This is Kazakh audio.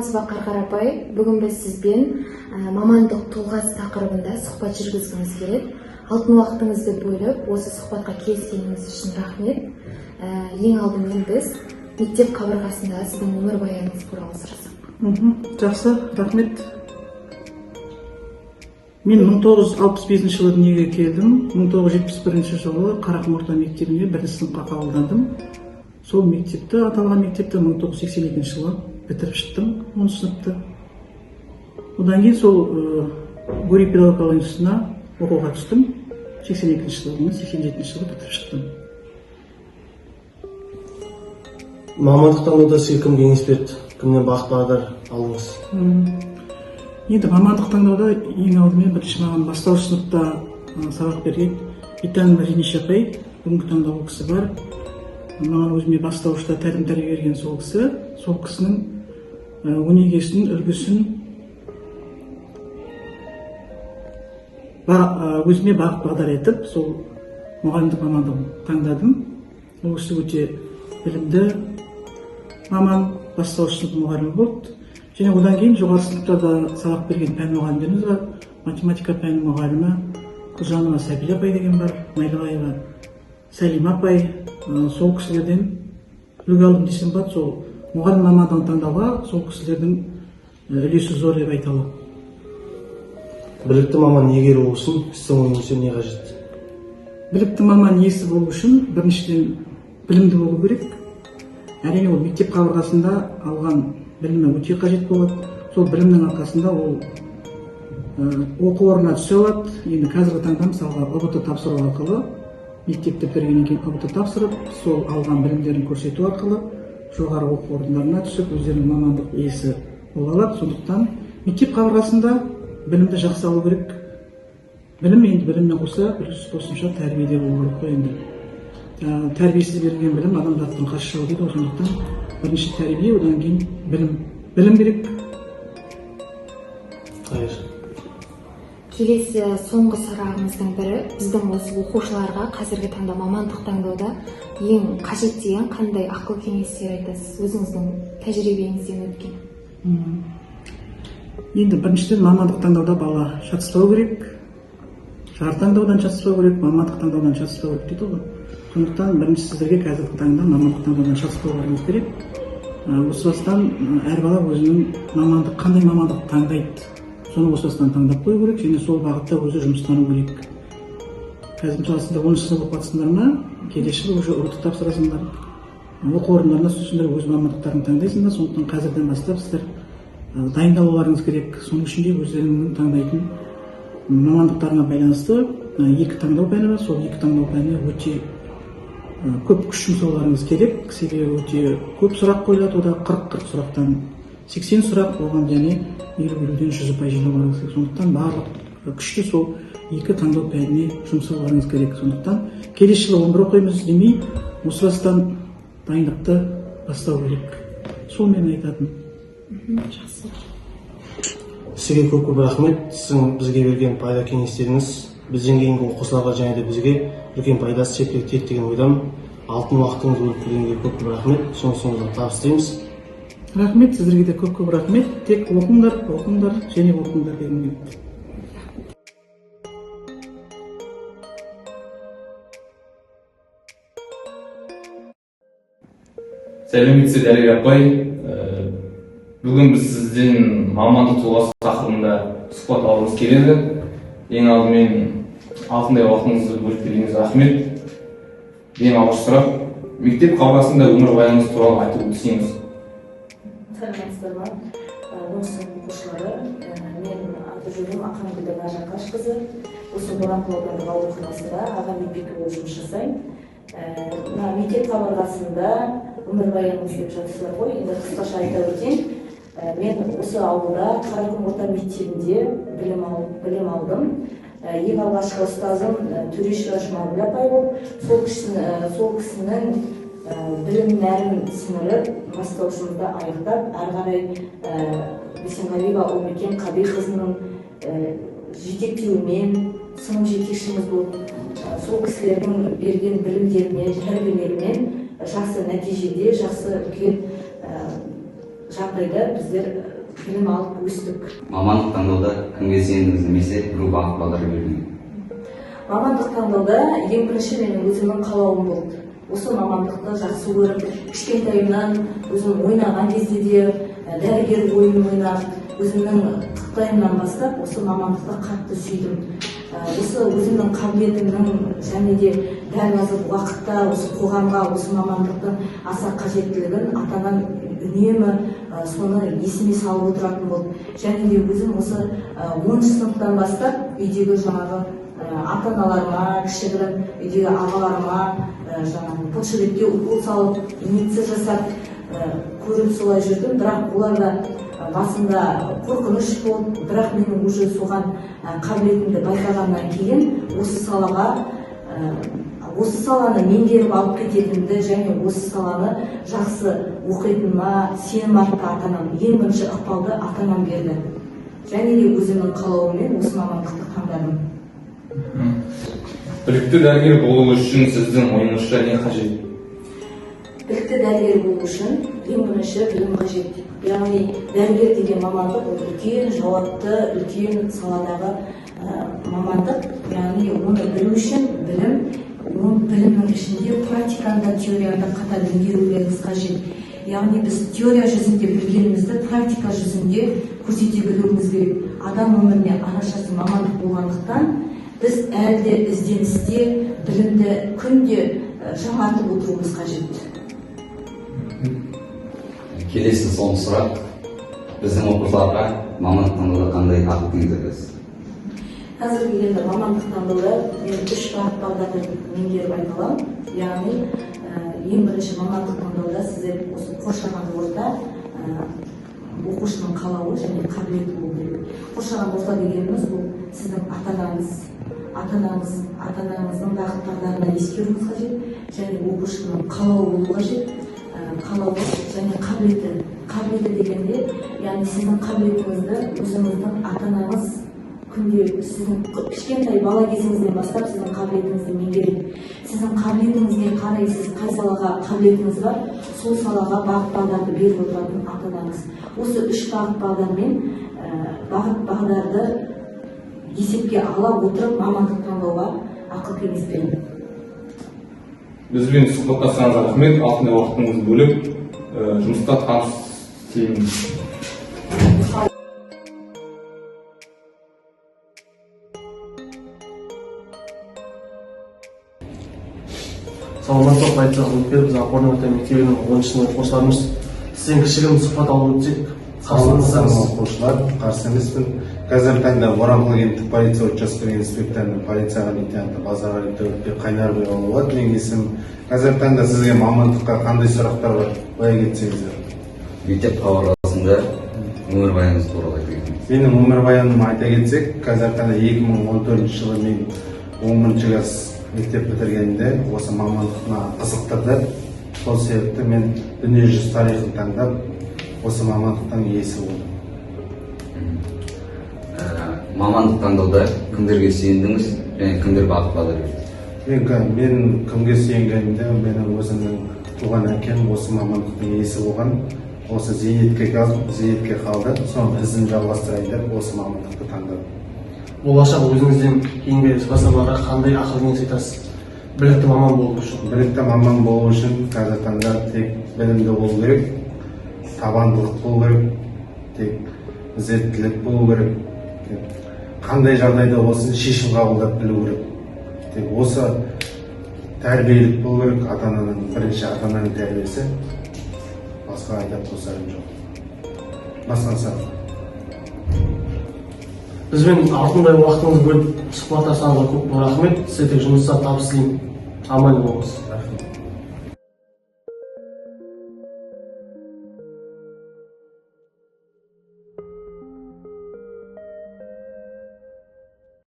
Саламатсызбы Каркар апай, бүгін біз сізбен мамандық тұлғасы тақырыбында сұхбат жүргізгіміз келеді. Алтын уақытыңызды бөліп, осы сұхбатқа келіскеніңіз үшін рахмет. Ең алдымен біз мектеп қабырғасында сіздің өмірбаяныңыз туралы сұрасақ. Жақсы, рахмет. Мен 1965 жылы дүниеге келдім. 1971 жылы Қарақұм орта мектебіне бірінші сыныпқа қабылдандым. Сол мектепті, аталған мектепті 1982 жылы бітіріп шықтым, 10 сыныпты. Одан кейін сол Гурьев педагогикалық институтына оқуға түстім. 82 жылы, 87 жылы бітіріп шықтым. Мамандық таңдауда сізге кім кеңес берді? Кімнен бағыт-бағдар алдыңыз? Енді мамандық таңдауда ең алдымен бірінші маған бастауыш сыныпта сабақ берген Итанова Жениш апай, бүгінгі таңда ол кісі бар. Маған өзіме бастауышта тәрбие берген сол кісі, сол кісінің өнегесін, үлгісін өзіме бағыт-бағдар етіп, сол мұғалімдік мамандығын таңдадым. Ол кісі өте білімді маман, бастауыш сынып мұғалімі болды. Және одан кейін жоғары сыныптарда сабақ берген пән мұғалімдеріміз бар. Математика пәні мұғалімі Құлжанова Сәбила апай деген бар, Майлыбаева Сәлима апай. Сол кісілерден үлгі алдым десем болады. Сол мұғалім мамандығын таңдауға сол кісілердің үлесі зор деп айта аламын. Білікті маман егер болсын, сіздің ойыңызша не қажет? Білікті маман иесі болу үшін біріншіден білімді болу керек. Әрине ол мектеп қабырғасында алған білімі өте қажет болады. Сол білімнің арқасында ол оқу орнына түсе алады. Енді қазіргі таңда мысалға ұбт тапсыру арқылы, мектепті бітіргеннен кейін ұбт тапсырып, сол алған білімдерін көрсету арқылы жоғары оқу орындарына түсіп, өздерінің мамандық иесі бола алады. Сондықтан мектеп қабырғасында білімді жақсы алу керек. Білім енді біліммен қоса, қосымша тәрбиеде болу керек қой енді. Тәрбиесіз берілген білім адамзаттың қас жауы дейді. Сондықтан бірінші тәрбие, одан кейін білім. Білім керек. Қайыр. Келесі соңғы сұрағымыздың бірі, біздің осы оқушыларға қазіргі таңда мамандық таңдауда ең қажет деген қандай ақыл кеңестер айтасыз, өзіңіздің тәжірибеңізден өткен? Енді біріншіден мамандық таңдауда бала шатыспау керек. Жар таңдаудан шатыспау керек, мамандық таңдаудан шатыспау керек дейді ғой. Сондықтан бірінші сіздерге қазіргі таңда мамандық таңдаудан шатыспауларыңыз керек. Осы бастан әр бала өзінің мамандық, қандай мамандық таңдайды, соны осы бастан таңдап қою керек, және сол бағытта өзі жұмыстану керек. Қазір мысалы сіздер 10 сынып оқып жатсыңдар ма, келесі жылы уже ұбт тапсырасыңдар. Оқу орындарына түссеңдер өз мамандықтарын таңдайсыңдар. Сондықтан қазірден бастап сіздер дайындалуларыңыз керек. Соның ішінде өздеріңнің таңдайтын мамандықтарына байланысты екі таңдау пәні бар. Сол екі таңдау пәні өте көп күш жұмсауларыңыз керек. Себебі өте көп сұрақ қойылады, ода 40 сұрақтан 80 сұрақ болған, және 50-ден 100 жинауларыңыз керек. Сондықтан барлық күшті сол екі таңдау пәніне жұмсауларыңыз керек. Сондықтан келесі жылы 11 оқимыз демей, осы бастан дайындықты бастау керек. Сол мен айтатын. Жақсы. Сізге көп рахмет. Сіздің бізге берген пайда кеңестеріңіз бізден кейінгі оқушыларға және де бізге үлкен пайдасы септігі тиеді деген ойдамын. Алтын уақытыңыз бөліп бергенге көп рахмет. Соңғы табыс тілейміз. Рахмет, сіздерге де көп рахмет. Тек оқыңдар, оқыңдар және оқыңдар дегім келеді. Сәлеметсіз Дәрия апай. Бүгін біз сізден мамандық тұлғасы тақырыбында сұхбат алғымыз келеді. Ең алдымен алтындай уақытыңызды бөліп бергеніңізге рахмет. Ең алғашқы сұрақ, мектеп қабырғасында өмірбаяныңыз туралы айтып өтсеңіз. Сәлеметсіздер ме? 10 сынып оқушылары, мен аты-жөнім Ақангүл Нажақашқызы. Осы Боранқұл аудандық ауруханасында аға медбике болып жұмыс жасаймын. Мектеп қабырғасында өмірбаяныңыз деп жатырсыздар ғой. Енді қысқаша айта өтейін. Мен осы ауылда Қарақұм орта мектебінде білім алдым. Ең алғашқы ұстазым Төрешова Жұмагүл апай болып, сол кісінің білім нәрін сіңіріп, бастаушымызды аяқтап, ары қарай Бесенғалиева Ұлбекен Қабиқызының жетектеуімен сынып жетекшіміз болып, сол кісілердің берген білімдерімен, тәрбиелерімен жақсы нәтижеде, жақсы үлкен жағдайда біздер білім алып өстік. Мамандық таңдауда кімге сендіңіз немесе бір бағыт бағдар бердіңіз? Мамандық таңдауда ең бірінші менің өзімнің қалауым болды. Осы мамандықты жақсы көріп, кішкентайымнан өзім ойнаған кезде де дәрігер ойынын ойнап, өзімнің қытайымнан бастап осы мамандықты қатты сүйдім. Осы өзімнің қабілетімнің және де дәл қазір уақытта осы қоғамға осы мамандықтың аса қажеттілігін ата-анам үнемі соны есіме салып отыратын болды. Және де өзім осы 10 сыныптан бастап үйдегі жаңағы ата-аналарыма, кішігірім үйдегі ағаларыма жаңағы подшипникке укол салып, инъекция жасап көріп солай жүрдім. Бірақ оларда басында қорқыныш болды, бірақ менің уже соған қабілетімді байқағаннан кейін осы саланы меңгеріп алып кететінімді және осы саланы жақсы оқитыныма сенім артты ата-анам. Ең бірінші ықпалды ата-анам берді. Және де өзімнің қалауыммен осы мамандықты таңдадым. Білікті дәрігер болу үшін сіздің ойыңызша не қажет? Білікті дәрігер болу үшін ең бірінші білім қажет. Яғни дәрігер деген мамандық ол үлкен жауапты, үлкен саладағы мамандық. Яғни оны білу үшін білімнің ішінде практиканы да теорияны да қатар меңгерулеріңіз қажет. Яғни біз теория жүзінде білгенімізді практика жүзінде көрсете білуіміз керек. Адам өміріне арашасы мамандық болғандықтан біз әлі де ізденісте білімді күнде жаңартып отыруымыз қажет. Келесі соңғы сұрақ, біздің оқушыларға мамандық таңдауда қандай ақыл-кеңес бересіз? Қазіргі енді мамандық таңдауда мен 3 бағыт бағдарды меңгеріп айта аламын. Яғни ең бірінші мамандық таңдауда сіздер осы қоршаған орта оқушының қалауы және қабілеті болу керек. Қоршаған орта дегеніміз бұл сіздің ата-анаңыздың бағыт-бағдарын ескеруіңіз қажет және оқушының қалауы болу қажет. Қалауы және қабілеті дегенде, яғни сіздің қабілетіңізді өзіңіздің ата-анаңыз күнде сіздің кішкентай бала кезіңізден бастап сіздің қабілетіңізді меңгереді. Сіздің қабілетіңізге қарай сіз қай салаға қабілетіңіз бар, сол салаға бағыт-бағдарды беріп отыратын ата-анаңыз. Осы 3 бағыт-бағдармен бағыт-бағдарды есепке ала отырып мамандық таңдауға ақыл-кеңес беремін. Бізбен сұхбаттасқаныңызға рахмет. Алтындай уақытыңызды бөліп, жұмыста табыс тілеймін. Саламатсыз айтсақ өтпеді, біз Апорный орта мектебінің 10 сынып оқушыларымыз. Сізден кішігірім сұхбат алып өтсек, қарсылығыңыз оқушылар, қарсы емеспін. Қазіргі таңда Орамқұл кенттік полиция учаскелік инспекторының полицияға лейтенанты Базарғали Төлепбек Қайнарбек болады. Менің есімім. Қазіргі таңда сізге мамандыққа қандай сұрақтар бар? Былай кетсеңіздер. Мектеп қабырғасында өмірбаяныңыз туралы айта кетіңіз. Менің өмірбаянымды айта кетсек, қазіргі таңда 2014 жылы мен 10-шы класс мектеп бітіргенде осы мамандыққа қызықтырды. Сол себепті мен дүниежүзі тарихын таңдап, осы мамандықтың иесі болдым. Мамандық таңдауда кімдерге сүйендіңіз және кімдер бағыт-бағдар берді? Мен кімге сүйенгенімде менің өзімнің туған әкем осы мамандықтың иесі болған. Осы зейнетке қалды, соның ізін жалғастырайын деп осы мамандықты таңдадым. болашақ өзіңізден кейінгі жастарға қандай ақыл-кеңес айтасыз? Білікті маман болу үшін. Білікті маман болу үшін қазіргі таңда тек білімді болу керек, табандылық болу керек, тек ізеттілік болу керек. Қандай жағдайда болсын шешім қабылдап білу керек. Тек осы тәрбиелік болу керек, ата-ананың бірінші ата-ананың тәрбиесі. Басқа айтып қосарым жоқ. Басқасы. Бізбен алтындай уақытыңыз бөліп сұхбаттасқаныңызға көп рахмет. Сізге жұмыста табыс тілеймін. Аман болыңыз. Рахмет.